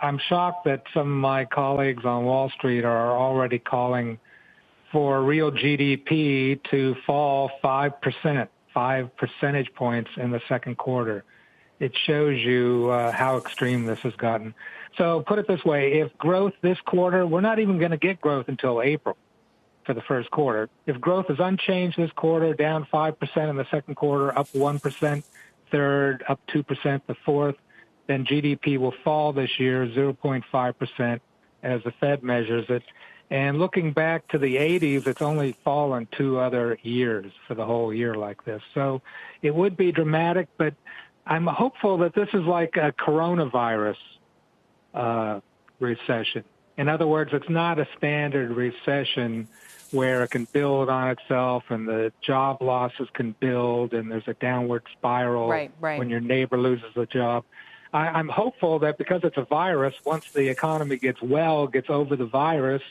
I'm shocked that some of my colleagues on Wall Street are already calling for real GDP to fall 5%, 5 percentage points in the second quarter. It shows you how extreme this has gotten. So put it this way, if growth this quarter, we're not even going to get growth until April for the first quarter. If growth is unchanged this quarter, down 5% in the second quarter, up 1% third, up 2% the fourth, then GDP will fall this year 0.5% as the Fed measures it. And looking back to the 80s, it's only fallen 2 other years for the whole year like this. So it would be dramatic, but I'm hopeful that this is like a coronavirus recession. In other words, it's not a standard recession where it can build on itself and the job losses can build and there's a downward spiral right. when your neighbor loses a job. I'm hopeful that because it's a virus, once the economy gets over the virus,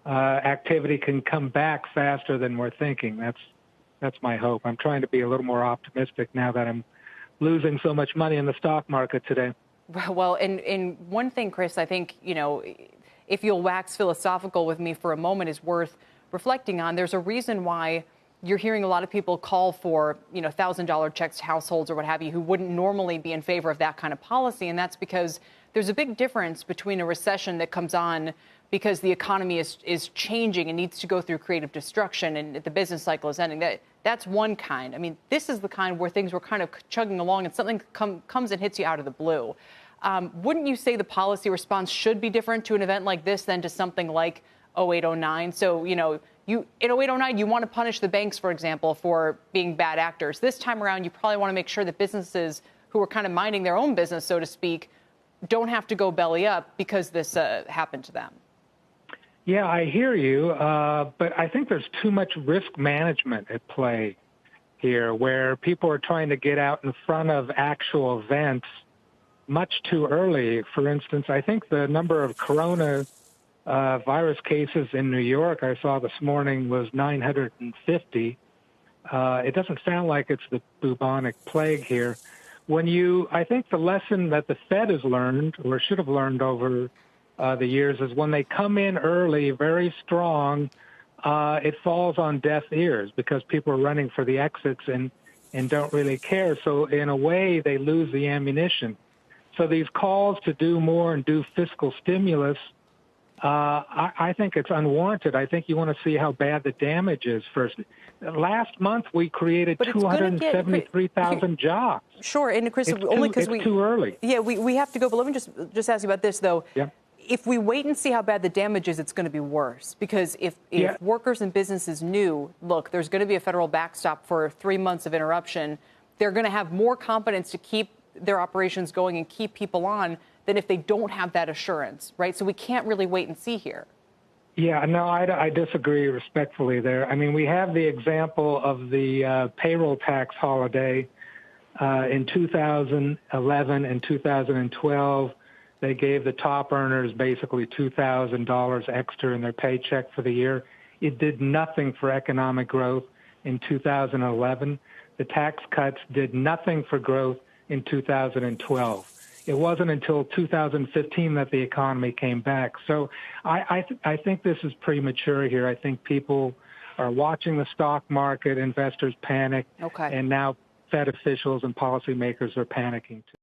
activity can come back faster than we're thinking. That's my hope. I'm trying to be a little more optimistic now that I'm losing so much money in the stock market today. Well, and one thing, Chris, I think, if you'll wax philosophical with me for a moment, is worth reflecting on. There's a reason why you're hearing a lot of people call for, $1,000 checks to households or what have you, who wouldn't normally be in favor of that kind of policy. And that's because there's a big difference between a recession that comes on because the economy is changing and needs to go through creative destruction and the business cycle is ending. That's one kind. I mean, this is the kind where things were kind of chugging along and something comes and hits you out of the blue. Wouldn't you say the policy response should be different to an event like this than to something like 08, 09? So, in 08, 09, you want to punish the banks, for example, for being bad actors. This time around, you probably want to make sure that businesses who are kind of minding their own business, so to speak, don't have to go belly up because this happened to them. Yeah, I hear you, but I think there's too much risk management at play here where people are trying to get out in front of actual events much too early. For instance, I think the number of corona virus cases in New York I saw this morning was 950. It doesn't sound like it's the bubonic plague here. I think the lesson that the Fed has learned, or should have learned over the years, is when they come in early, very strong, it falls on deaf ears because people are running for the exits and don't really care. So in a way, they lose the ammunition. So these calls to do more and do fiscal stimulus, I think it's unwarranted. I think you want to see how bad the damage is first. Last month, we created 273,000 jobs. Sure, and Chris, only because it's too early. Yeah, we have to go. But let me just ask you about this, though. Yeah. If we wait and see how bad the damage is, it's going to be worse. Because if workers and businesses knew, look, there's going to be a federal backstop for 3 months of interruption, they're going to have more confidence to keep their operations going and keep people on than if they don't have that assurance, right? So we can't really wait and see here. Yeah, no, I disagree respectfully there. I mean, we have the example of the payroll tax holiday in 2011 and 2012. They gave the top earners basically $2,000 extra in their paycheck for the year. It did nothing for economic growth in 2011. The tax cuts did nothing for growth in 2012. It wasn't until 2015 that the economy came back. So I think this is premature here. I think people are watching the stock market, investors panic, and now Fed officials and policymakers are panicking too.